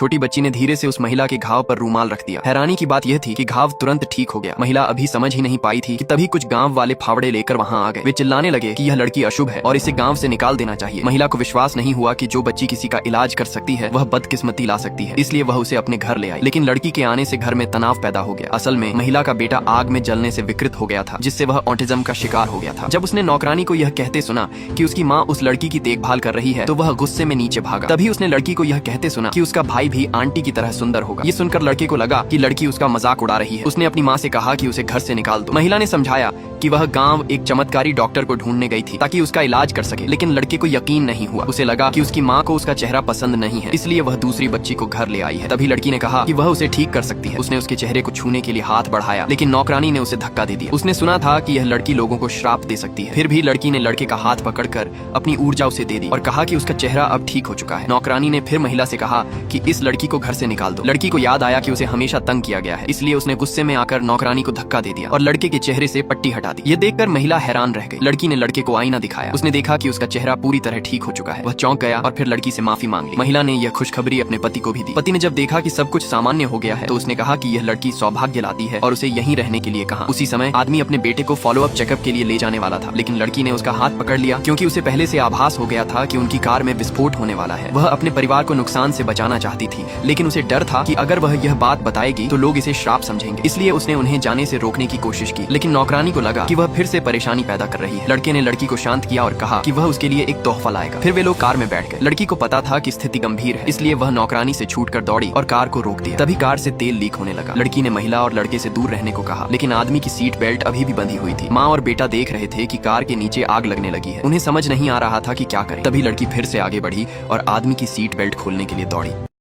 छोटी बच्ची ने धीरे से उस महिला के घाव पर रूमाल रख दिया। हैरानी की बात यह थी कि घाव तुरंत ठीक हो गया। महिला अभी समझ ही नहीं पाई थी कि तभी कुछ गांव वाले फावड़े लेकर वहां आ गए। वे चिल्लाने लगे कि यह लड़की अशुभ है और इसे गांव से निकाल देना चाहिए। महिला को विश्वास नहीं हुआ कि जो बच्ची किसी का इलाज कर सकती है वह बदकिस्मती ला सकती है, इसलिए वह उसे अपने घर ले आई। लेकिन लड़की के आने से घर में तनाव पैदा हो गया। असल में महिला का बेटा आग में जलने से विकृत हो गया था, जिससे वह ऑटिज्म का शिकार हो गया था। जब उसने नौकरानी को यह कहते सुना कि उसकी माँ उस लड़की की देखभाल कर रही है तो वह गुस्से में नीचे भागा। तभी उसने लड़की को यह कहते सुना कि उसका भाई भी आंटी की तरह सुंदर होगा। ये सुनकर लड़के को लगा कि लड़की उसका मजाक उड़ा रही है। उसने अपनी माँ से कहा कि उसे घर से निकाल दो। महिला ने समझाया कि वह गांव एक चमत्कारी डॉक्टर को ढूंढने गई थी ताकि उसका इलाज कर सके, लेकिन लड़के को यकीन नहीं हुआ। उसे लगा कि उसकी माँ को उसका चेहरा पसंद नहीं है, इसलिए वह दूसरी बच्ची को घर ले आई है। तभी लड़की ने कहा कि वह उसे ठीक कर सकती है। उसने उसके चेहरे को छूने के लिए हाथ बढ़ाया, लेकिन नौकरानी ने उसे धक्का दे दिया। उसने सुना था कि यह लड़की लोगों को श्राप दे सकती है। फिर भी लड़की ने लड़के का हाथ पकड़कर अपनी ऊर्जा उसे दे दी और कहा कि उसका चेहरा अब ठीक हो चुका है। नौकरानी ने फिर महिला से कहा कि इस लड़की को घर से निकाल दो। लड़की को याद आया कि उसे हमेशा तंग किया गया है, इसलिए उसने गुस्से में आकर नौकरानी को धक्का दे दिया और लड़के के चेहरे से पट्टी हटा दी। ये देखकर महिला हैरान रह गई। लड़की ने लड़के को आईना दिखाया। उसने देखा कि उसका चेहरा पूरी तरह ठीक हो चुका है। वह चौंक गया और फिर लड़की से माफी मांग ली। महिला ने यह खुशखबरी अपने पति को भी दी। पति ने जब देखा कि सब कुछ सामान्य हो गया है तो उसने कहा कि यह लड़की सौभाग्य लाती है और उसे यहीं रहने के लिए कहा। उसी समय आदमी अपने बेटे को फॉलो अप चेकअप के लिए ले जाने वाला था, लेकिन लड़की ने उसका हाथ पकड़ लिया क्योंकि उसे पहले से आभास हो गया था कि उनकी कार में विस्फोट होने वाला है। वह अपने परिवार को नुकसान से बचाना चाहती थी, लेकिन उसे डर था कि अगर वह यह बात बताएगी तो लोग इसे श्राप समझेंगे, इसलिए उसने उन्हें जाने से रोकने की कोशिश की। लेकिन नौकरानी को लगा कि वह फिर से परेशानी पैदा कर रही है। लड़के ने लड़की को शांत किया और कहा कि वह उसके लिए एक तोहफा लाएगा। फिर वे लोग कार में बैठ गए। लड़की को पता था कि स्थिति गंभीर है, इसलिए वह नौकरानी से छूटकर दौड़ी और कार को रोक दिया। तभी कार से तेल लीक होने लगा। लड़की ने महिला और लड़के से दूर रहने को कहा, लेकिन आदमी की सीट बेल्ट अभी भी बंधी हुई थी। माँ और बेटा देख रहे थे कि कार के नीचे आग लगने लगी है। उन्हें समझ नहीं आ रहा था कि क्या करें। तभी लड़की फिर से आगे बढ़ी और आदमी की सीट बेल्ट खोलने के लिए दौड़ी।